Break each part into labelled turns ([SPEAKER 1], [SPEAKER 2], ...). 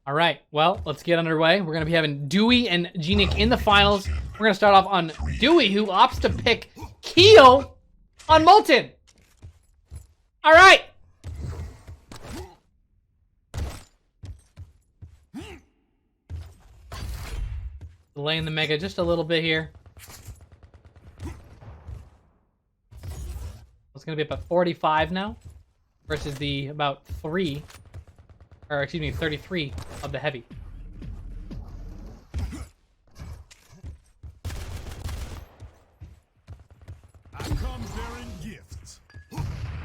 [SPEAKER 1] All right, well, let's get underway. We're going to be having Dooi and Gnik in the finals. We're going to start off on Dooi, who opts to pick Keel on Molten. All right. Delaying the Mega just a little bit here. It's going to be up at 45 now versus the about 3, or excuse me, 33 of the Heavy.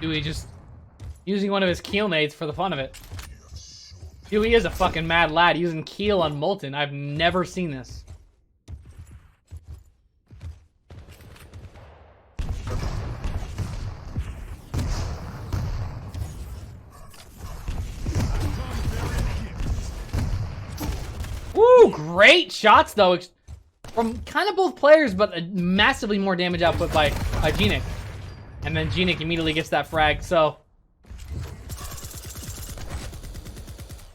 [SPEAKER 1] Dooi just using one of his Keel nades for the fun of it. Dooi is a fucking mad lad using Keel on Molten. I've never seen this. Woo! Great shots though, from kind of both players, but a massively more damage output by Gnik. And then Gnik immediately gets that frag, so...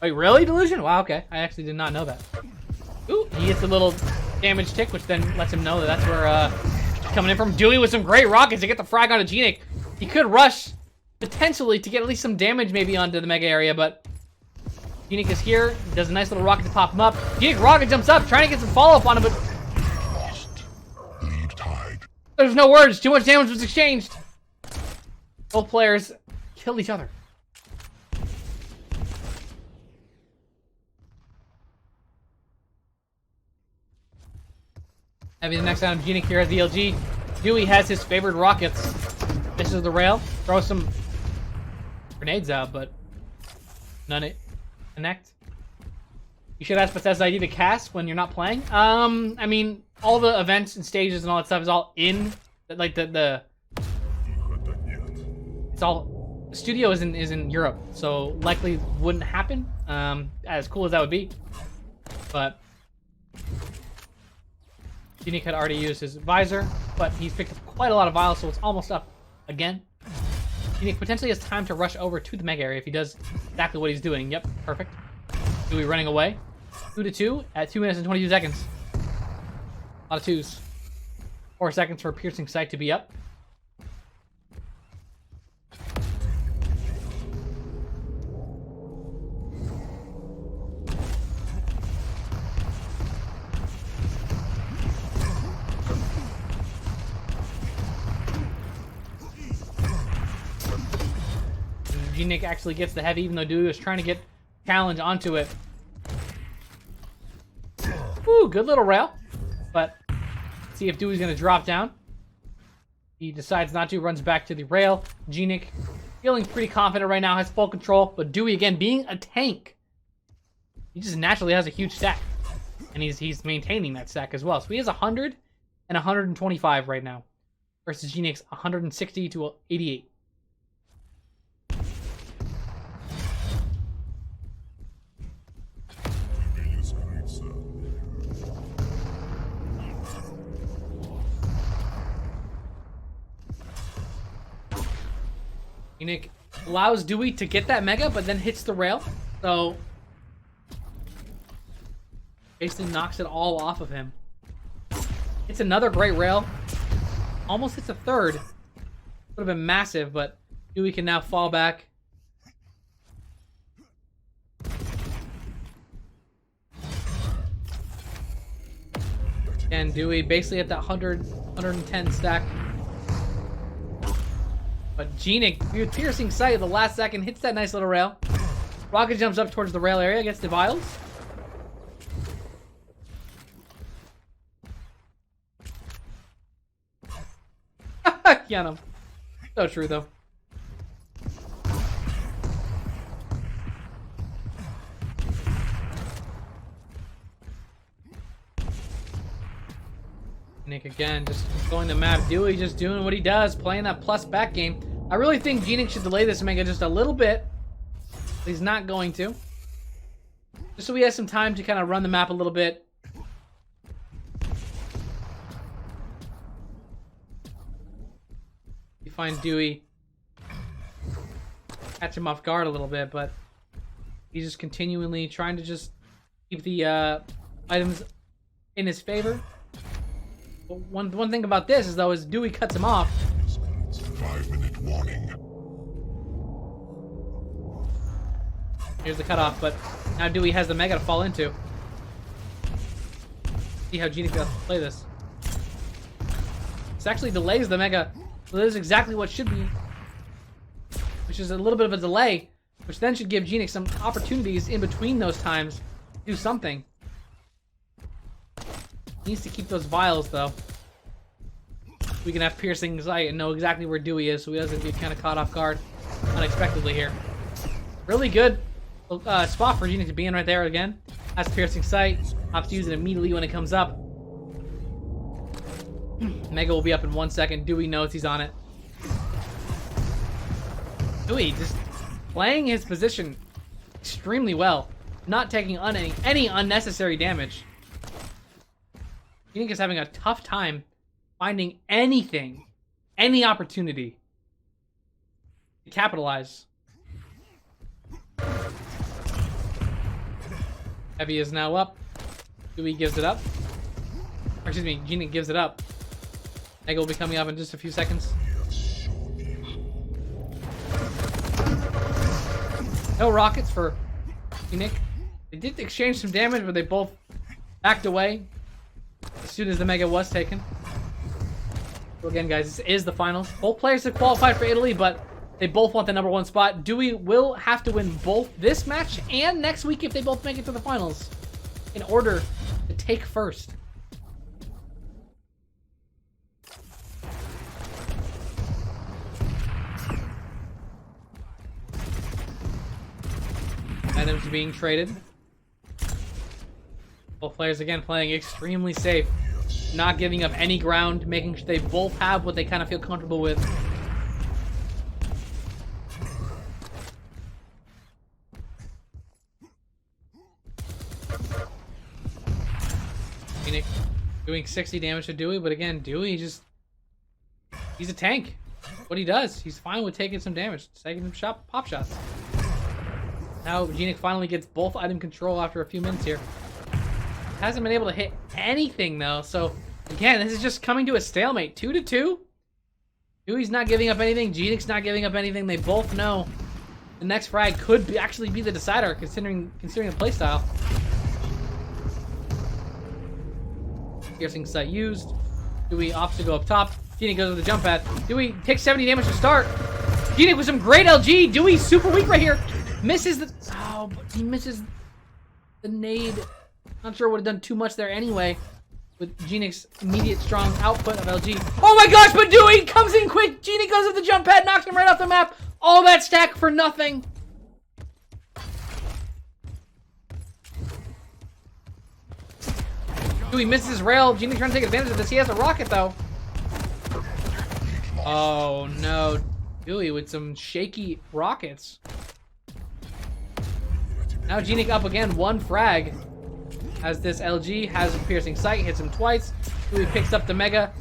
[SPEAKER 1] Wait, really, Delusion? Wow, okay. I actually did not know that. Ooh, he gets a little damage tick, which then lets him know that that's where, coming in from. Dooi with some great rockets to get the frag onto Gnik. He could rush, potentially, to get at least some damage maybe onto the Mega area, but... Gnik is here, does a nice little rocket to pop him up. Gnik rocket jumps up, trying to get some follow-up on him, but... There's no words, too much damage was exchanged. Both players killed each other. Having the next item, Gnik here at the LG. Dooi has his favorite rockets. This is the rail. Throw some grenades out, but none connect. You should ask Bethesda ID to cast when you're not playing. I mean, all the events and stages and all that stuff is all in, like the it's all, the studio is in Europe, so likely wouldn't happen, as cool as that would be. But Gnik had already used his visor, but he's picked up quite a lot of vials, so it's almost up again. Gnik potentially has time to rush over to the Mega area if he does exactly what he's doing. Yep, perfect. Dooi running away. 2-2 at 2 minutes and 22 seconds. A lot of 2s. 4 seconds for Piercing Sight to be up. Gnik actually gets the Heavy, even though Dooi was trying to get challenge onto it. Ooh, good little rail. But see if Dewey's gonna drop down. He decides not to, runs back to the rail. Gnik feeling pretty confident right now, has full control, but Dooi again being a tank. He just naturally has a huge stack. And he's maintaining that stack as well. So he has 100 and 125 right now. Versus Gnik's 160 to 88. Gnik allows Dooi to get that Mega, but then hits the rail. So, basically knocks it all off of him. It's another great rail. Almost hits a third. Would have been massive, but Dooi can now fall back. And Dooi basically at that 110 stack. But Gnik, with Piercing Sight at the last second, hits that nice little rail. Rocket jumps up towards the rail area, gets the vials. Kiana. So true, though. Gnik again, just going the map. Dooi just doing what he does, playing that plus back game. I really think Gnik should delay this Mega just a little bit. But he's not going to. Just so he has some time to kind of run the map a little bit. You find Dooi. Catch him off guard a little bit, but he's just continually trying to just keep the items in his favor. But one thing about this is though, is Dooi cuts him off.
[SPEAKER 2] 5-minute warning.
[SPEAKER 1] Here's the cutoff, but now Dooi has the Mega to fall into. See how Gnik has to play this. This actually delays the Mega. So this is exactly what should be. Which is a little bit of a delay, which then should give Gnik some opportunities in between those times to do something. He needs to keep those vials, though. We can have piercing sight and know exactly where Dooi is, so he doesn't get kind of caught off guard unexpectedly here. Really good spot for Gnik to be in right there again. Has piercing sight. Opts to use it immediately when it comes up. Mega will be up in 1 second. Dooi knows he's on it. Dooi just playing his position extremely well. Not taking any unnecessary damage. Gnik is having a tough time finding anything, any opportunity to capitalize. Heavy is now up. Dooi gives it up. Or excuse me, Gnik gives it up. Mega will be coming up in just a few seconds. No rockets for Gnik. They did exchange some damage, but they both backed away as soon as the Mega was taken. So again, guys, this is the finals. Both players have qualified for Italy, but they both want the #1 spot. Dooi will have to win both this match and next week if they both make it to the finals in order to take first. Items being traded. Both players again playing extremely safe. Not giving up any ground, making sure they both have what they kind of feel comfortable with. Gnik doing 60 damage to Dooi, but again, Dooi he's a tank. What he does, he's fine with taking some damage, taking some pop shots. Now Gnik finally gets both item control after a few minutes here. Hasn't been able to hit anything though, so again, this is just coming to a stalemate. 2-2. Dooi's not giving up anything. Gnik's not giving up anything. They both know the next frag could actually be the decider, considering the playstyle. Piercing sight used. Dooi opts to go up top. Gnik goes with the jump pad. Dooi takes 70 damage to start. Gnik with some great LG. Dooi super weak right here. Misses the... Oh, but he misses the nade. Not sure would have done too much there anyway. With Gnik's immediate strong output of LG. Oh my gosh, but Dooi comes in quick. Gnik goes with the jump pad, knocks him right off the map. All that stack for nothing. Dooi misses his rail. Gnik trying to take advantage of this. He has a rocket though. Oh no. Dooi with some shaky rockets. Now Gnik up again, 1 frag. As this LG has a piercing sight, hits him twice. Dooi picks up the Mega.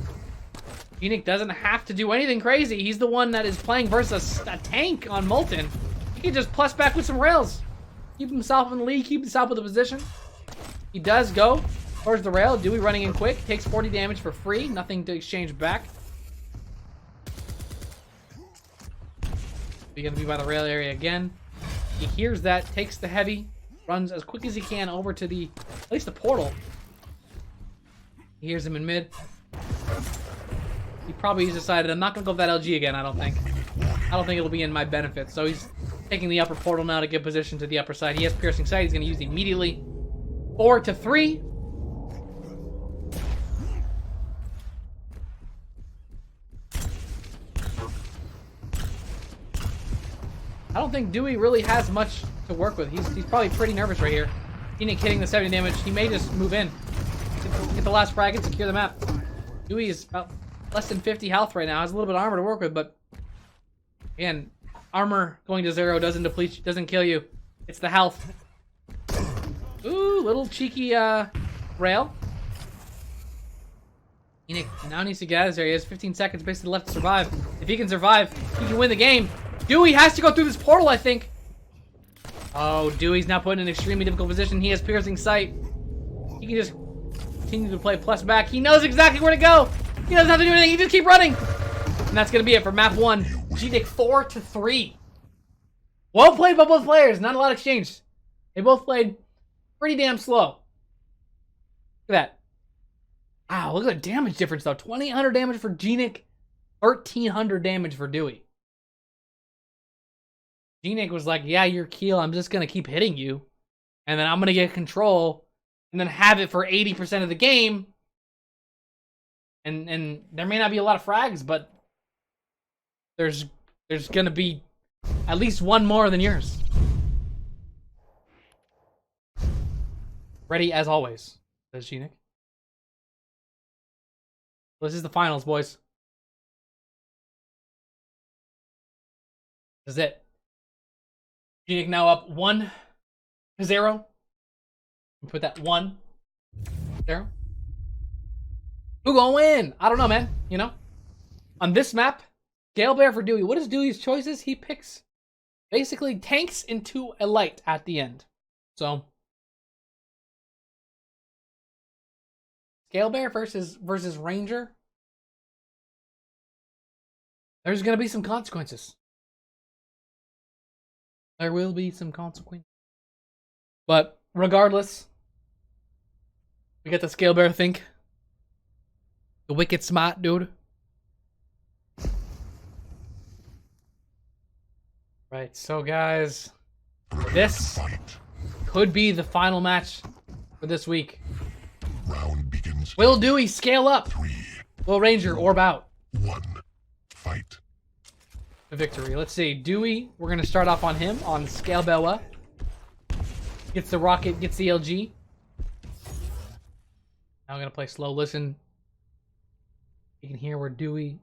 [SPEAKER 1] Gnik doesn't have to do anything crazy. He's the one that is playing versus a tank on Molten. He can just plus back with some rails. Keep himself in the lead, keep himself with the position. He does go towards the rail. Dooi running in quick, takes 40 damage for free. Nothing to exchange back. He's gonna be by the rail area again. He hears that, takes the heavy, runs as quick as he can over to at least the portal. He hears him in mid. He probably has decided, I'm not gonna go with that LG again, I don't think. I don't think it'll be in my benefit. So he's taking the upper portal now to get position to the upper side. He has piercing sight, he's gonna use it immediately. 4-3. I don't think Dooi really has much to work with. He's probably pretty nervous right here. Gnik hitting the 70 damage. He may just move in. Get the last frag and secure the map. Dooi is about less than 50 health right now. Has a little bit of armor to work with, but again, armor going to 0 doesn't deplete, doesn't kill you. It's the health. Ooh, little cheeky rail. Gnik now needs to get out of this area. He has 15 seconds basically left to survive. If he can survive, he can win the game. Dooi has to go through this portal, I think. Oh, Dewey's now put in an extremely difficult position. He has piercing sight. He can just continue to play plus back. He knows exactly where to go. He doesn't have to do anything. He just keep running. And that's going to be it for map 1. Gnik 4-3. Well played by both players. Not a lot exchanged. They both played pretty damn slow. Look at that. Wow, look at the damage difference, though. 2,800 damage for Gnik. 1,300 damage for Dooi. Gnik was like, yeah, you're Keel. I'm just going to keep hitting you. And then I'm going to get control. And then have it for 80% of the game. And there may not be a lot of frags, but there's going to be at least one more than yours. Ready as always, says Gnik. This is the finals, boys. This is it. Gnik now up 1-0. Put that 1-0. Who gonna win? I don't know, man. You know? On this map, Scale Bear for Dooi. What is Dewey's choices? He picks basically tanks into a light at the end. So Scale Bear versus Ranger. There's gonna be some consequences. There will be some consequences. But regardless, we get the Scale Bear think. The wicked smart dude. Right, so guys, this could be the final match for this week.
[SPEAKER 2] Round begins.
[SPEAKER 1] Will Dooi scale up?
[SPEAKER 2] 3,
[SPEAKER 1] Will Ranger orb out?
[SPEAKER 2] 1. Fight.
[SPEAKER 1] The victory. Let's see. Dooi, we're going to start off on him, on Scale Bear. Gets the rocket, gets the LG. Now I'm going to play slow listen. You can hear where Dooi...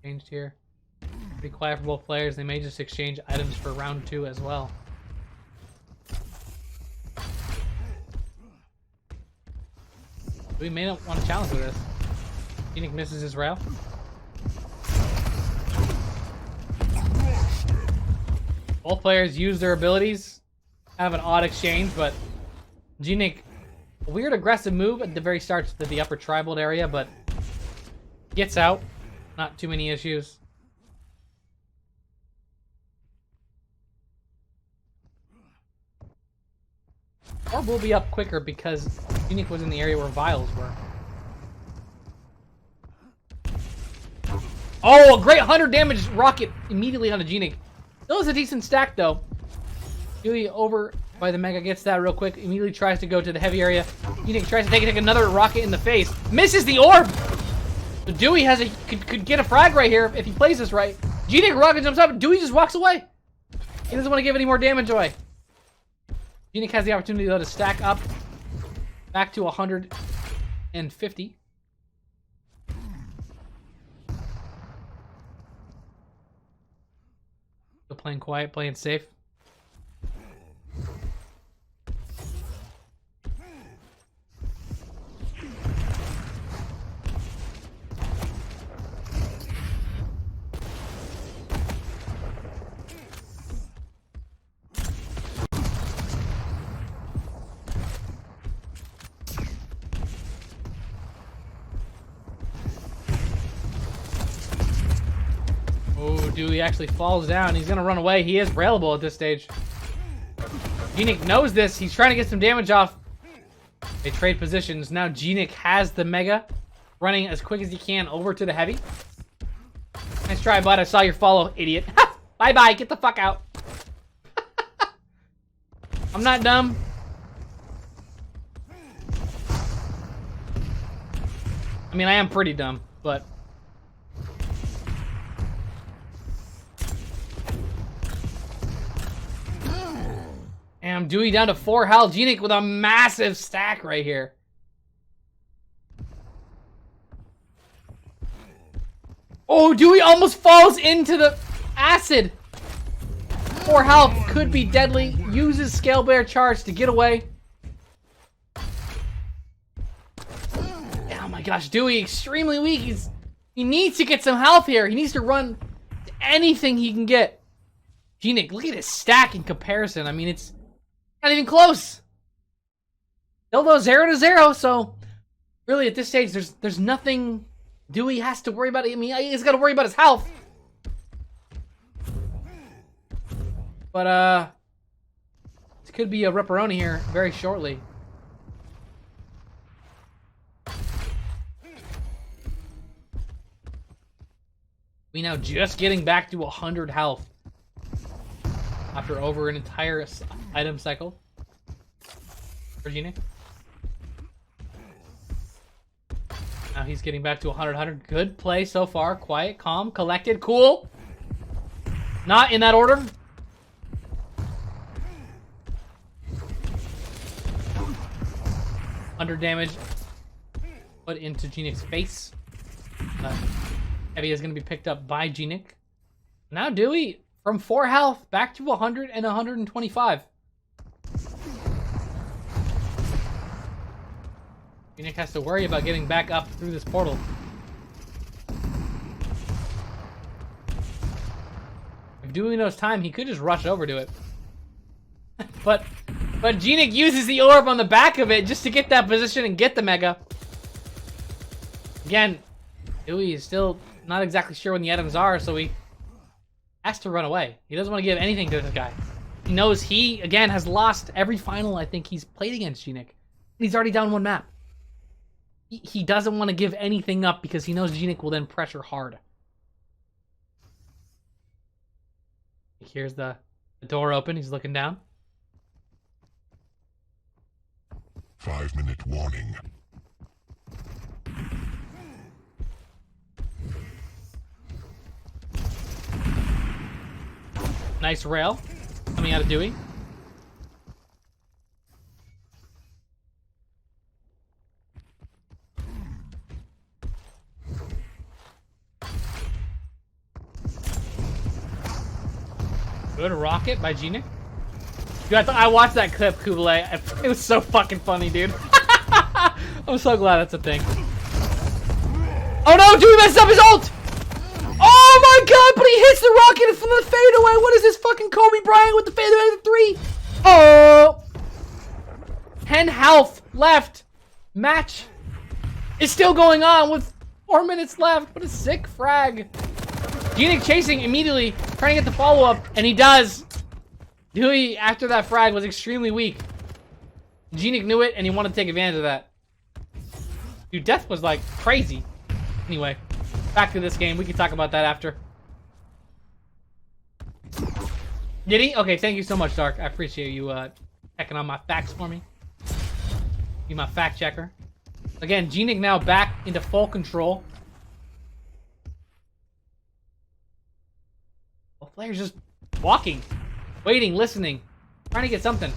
[SPEAKER 1] changed here. Pretty quiet for both players. They may just exchange items for round 2 as well. We may not want to challenge with this. Gnik misses his rail. Both players use their abilities. Have an odd exchange, but Gnik, a weird aggressive move at the very start to the upper tribal area, but gets out. Not too many issues. Orb will be up quicker because Gnik was in the area where vials were. Oh, a great 100 damage rocket immediately onto Gnik. Still has a decent stack though. Dooi over by the Mega gets that real quick. Immediately tries to go to the heavy area. Gnik tries to take another rocket in the face. Misses the orb! So Dooi has could get a frag right here if he plays this right. Gnik rocket jumps up, Dooi just walks away. He doesn't want to give any more damage away. Gnik has the opportunity though to stack up back to 150. Still playing quiet, playing safe. Dooi actually falls down. He's gonna run away. He is railable at this stage. Gnik knows this. He's trying to get some damage off. They trade positions. Now Gnik has the Mega, running as quick as he can over to the heavy. Nice try, bud. I saw your follow, idiot. Bye-bye. Get the fuck out. I'm not dumb. I mean, I am pretty dumb, but... Damn, Dooi down to 4 health. Gnik with a massive stack right here. Oh, Dooi almost falls into the acid. 4 health could be deadly. Uses Scale Bear charge to get away. Oh my gosh, Dooi extremely weak. He's He needs to get some health here. He needs to run anything he can get. Gnik, look at his stack in comparison. I mean, it's not even close. Still though 0-0, so really at this stage, there's nothing Dooi has to worry about. I mean, he's got to worry about his health. But this could be a ripperoni here very shortly. We now just getting back to 100 health after over an entire item cycle. For Gnik. Now he's getting back to 100. Good play so far. Quiet, calm, collected, cool. Not in that order. Under damage put into Gnik's face. Heavy is going to be picked up by Gnik. Now Dooi from 4 health back to 100 and 125. Gnik has to worry about getting back up through this portal. If Dooi knows time, he could just rush over to it. But Gnik uses the orb on the back of it just to get that position and get the mega. Again, Dooi is still not exactly sure when the items are, so he has to run away. He doesn't want to give anything to this guy. He knows he, again, has lost every final I think he's played against Gnik. He's already down 1 map. He doesn't want to give anything up because he knows Gnik will then pressure hard. Here's the door open. He's looking down.
[SPEAKER 2] 5-minute warning.
[SPEAKER 1] Nice rail coming out of Dooi. Good rocket by Gnik. Dude, I watched that clip, Kublai. It was so fucking funny, dude. I'm so glad that's a thing. Oh no, Dooi messed up his ult! Oh my god, but he hits the rocket from the fadeaway. What is this fucking Kobe Bryant with the fadeaway to 3? Oh! 10 health left. Match is still going on with 4 minutes left. What a sick frag. Gnik chasing immediately, trying to get the follow-up, and he does. Dooi, after that frag, was extremely weak. Gnik knew it, and he wanted to take advantage of that. Dude, death was like crazy. Anyway, back to this game. We can talk about that after. Did he? Okay, thank you so much, Dark. I appreciate you checking on my facts for me. You my fact checker. Again, Gnik now back into full control. Well, Flair's just walking, waiting, listening, trying to get something.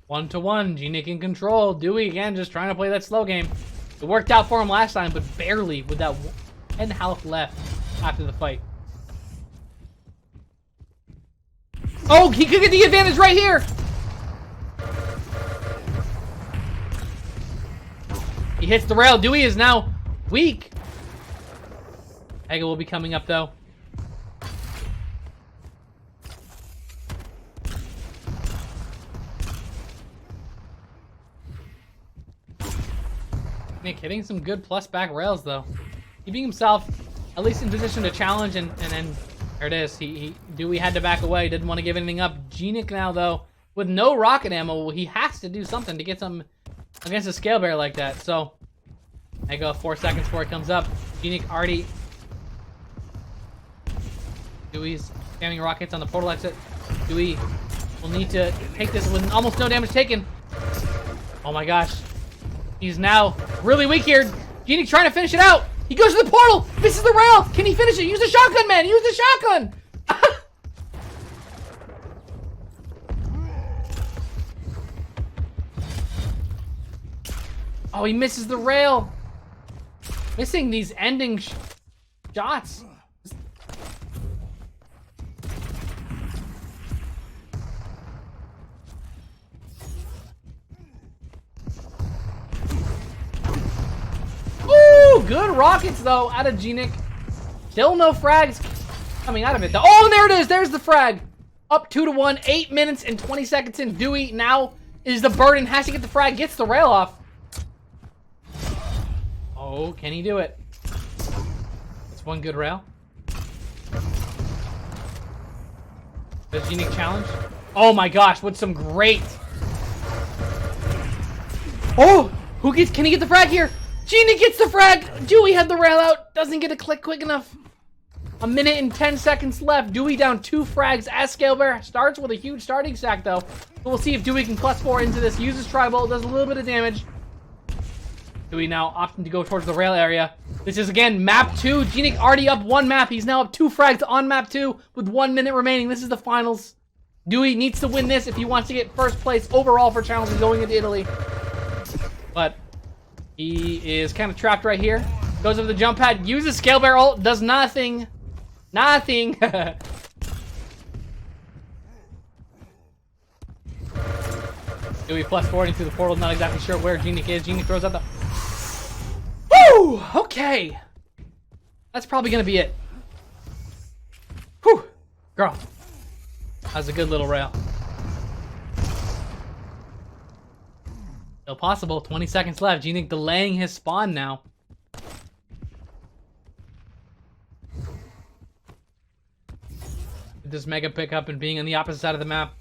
[SPEAKER 1] One-to-one, Gnik in control. Dooi again just trying to play that slow game. It worked out for him last time, but barely with that 10 health left after the fight. Oh, he could get the advantage right here! He hits the rail. Dooi is now weak. Ega will be coming up though. Gnik hitting some good plus back rails though. Keeping himself at least in position to challenge and then there it is. Dooi had to back away, didn't want to give anything up. Gnik now though, with no rocket ammo, he has to do something to get some against a scale bear like that. So I go 4 seconds before it comes up. Gnik already. Dooi's spamming rockets on the portal exit. Dooi will need to take this with almost no damage taken. Oh my gosh. He's now really weak here. Gnik trying to finish it out. He goes to the portal. Misses the rail. Can he finish it? Use the shotgun, man. Use the shotgun. Oh, he misses the rail. Missing these ending shots. Ooh, good rockets, though, out of Gnik. Still no frags coming out of it, though. Oh, there it is. There's the frag. Up 2-1, 8 minutes and 20 seconds in. Dooi now is the burden. Has to get the frag. Gets the rail off. Oh, can he do it? That's one good rail. Does Gnik challenge? Oh my gosh, with some great... Oh! Can he get the frag here? Gnik gets the frag! Dooi had the rail out. Doesn't get a click quick enough. A minute and 10 seconds left. Dooi down 2 frags as Scalebear. Starts with a huge starting stack, though. So we'll see if Dooi can +4 into this. Uses Tribal. Does a little bit of damage. Dooi now opting to go towards the rail area. This is, again, map 2. Gnik already up 1 map. He's now up 2 frags on map 2 with 1 minute remaining. This is the finals. Dooi needs to win this if he wants to get first place overall for challenges going into Italy. But he is kind of trapped right here. Goes over the jump pad. Uses Scalebear ult. Does nothing. Nothing. Dooi +4 into the portal. Not exactly sure where Gnik is. Gnik throws out the... Woo! Okay. That's probably going to be it. Whew. Girl. That was a good little rail. Still possible. 20 seconds left. Gnik delaying his spawn now. This mega pickup and being on the opposite side of the map.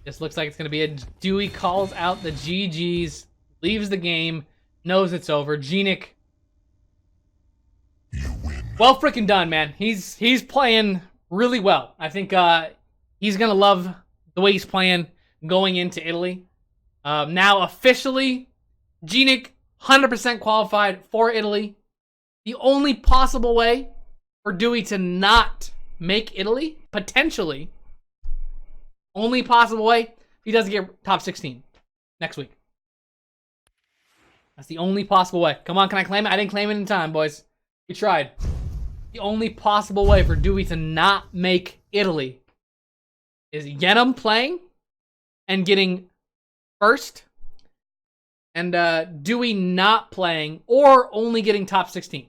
[SPEAKER 1] This looks like it's going to be a... Dooi calls out the GGs. Leaves the game. Knows it's over. Gnik. Well freaking done, man. He's playing really well. I think he's going to love the way he's playing going into Italy. Now officially, Gnik 100% qualified for Italy. The only possible way for Dooi to not make Italy, potentially, only possible way, if he doesn't get top 16 next week. That's the only possible way. Come on, can I claim it? I didn't claim it in time, boys. We tried. The only possible way for Dooi to not make Italy is Yenum playing and getting first, and Dooi not playing or only getting top 16.